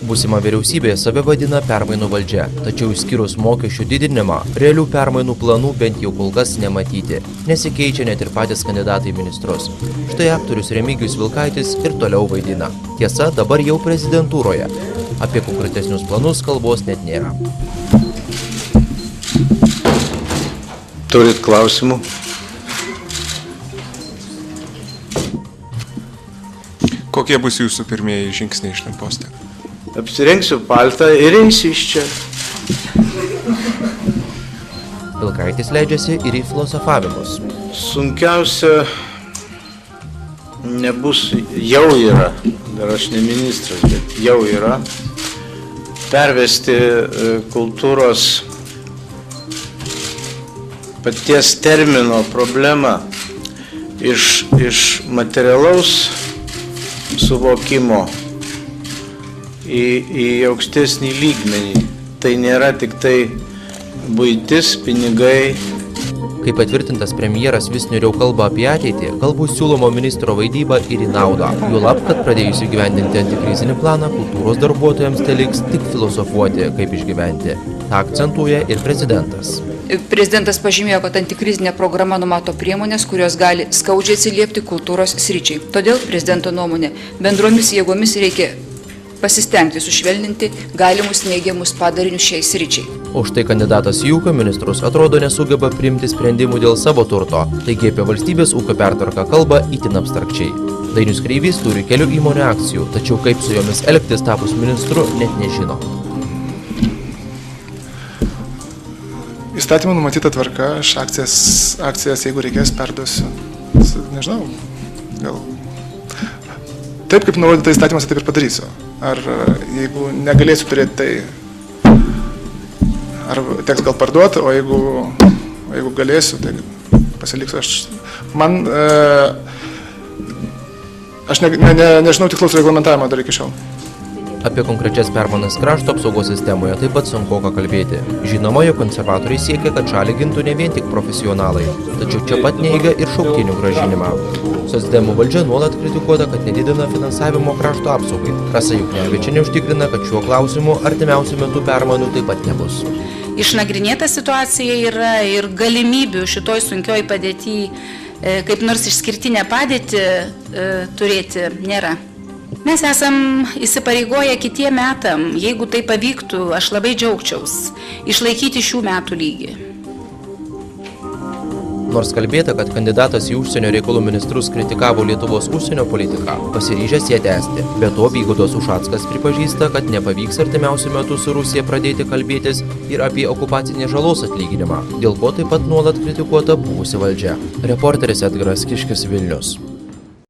Būsima vyriausybė save vadina permainų valdžia, tačiau išskyrus mokesčių didinimą, realių permainų planų bent jau kol kas nematyti. Nesikeičia net ir patys kandidatai į ministrus. Štai aktorius Remigijus Vilkaitis ir toliau vaidina. Tiesa, dabar jau prezidentūroje. Apie konkretesnius planus kalbos net nėra. Turit klausimų? Kokie bus jūsų pirmieji žingsniai šitam poste? Apsirengsiu paltą ir eisiu iš čia. Vilkaitis leidžiasi ir į filosofavimus. Sunkiausia nebus, jau yra, dar aš ne ministras, bet jau yra, pervesti kultūros paties termino problemą iš materialaus suvokimo į aukštesnį lygmenį. Tai nėra tik tai buitis, pinigai. Kai patvirtintas premjeras vis niūriau kalba apie ateitį, galbūt siūlomo ministro vaidyba ir į naudą. Juolab, kad pradėjus įgyvendinti antikrizinį planą, kultūros darbuotojams teliks tik filosofuoti, kaip išgyventi. Ta akcentuoja ir prezidentas. Prezidentas pažymėjo, kad antikrizinė programa numato priemonės, kurios gali skaudžiai atsiliepti kultūros sričiai. Todėl prezidento nuomonė, bendromis jėgomis reikia pasistengti sušvelninti galimus neigiamus padarinius šiai sričiai. O štai kandidatas į ūkio ministrus atrodo nesugeba priimti sprendimų dėl savo turto, taigi apie valstybės ūkio pertvarką kalba itin abstrakčiai. Dainius Kreivys turi kelių įmonių akcijų, tačiau kaip su jomis elgtis tapus ministru net nežino. Įstatymų numatyta tvarka, aš akcijas, jeigu reikės, perduosiu. Nežinau, gal. Taip, kaip nurodyta įstatymuose, taip ir padarysiu. Ar jeigu negalėsiu turėti, tai ar teks gal parduoti, o jeigu galėsiu, tai pasiliksiu. Aš nežinau tikslaus reglamentavimo dar iki šiol. Apie konkrečias permainas krašto apsaugos sistemoje taip pat sunkoka kalbėti. Žinoma, jo konservatoriai siekia, kad šalį gintų ne vien tik profesionalai, tačiau čia pat neigia ir šauktinių grąžinimą. Socdemų valdžia nuolat kritikuota, kad nedidina finansavimo krašto apsaugai. Rasa Juknevičienė užtikrina, kad šiuo klausimu artimiausiu metu permainų taip pat nebus. Išnagrinėta situacija yra ir galimybių šitoj sunkioj padėtyje kaip nors išskirtinę padėtį turėti nėra. Mes esam įsipareigoję kitiem metam, jeigu tai pavyktų, aš labai džiaugčiaus, išlaikyti šių metų lygį. Nors kalbėta, kad kandidatas į užsienio reikalų ministrus kritikavo Lietuvos užsienio politiką, pasiryžęs ją tęsti. Be to, Vygaudas Ušackas pripažįsta, kad nepavyks artimiausiu metu su Rusija pradėti kalbėtis ir apie okupacinės žalos atlyginimą, dėl ko taip pat nuolat kritikuota buvusi valdžia. Reporteris Edgaras Kiškis, Vilnius.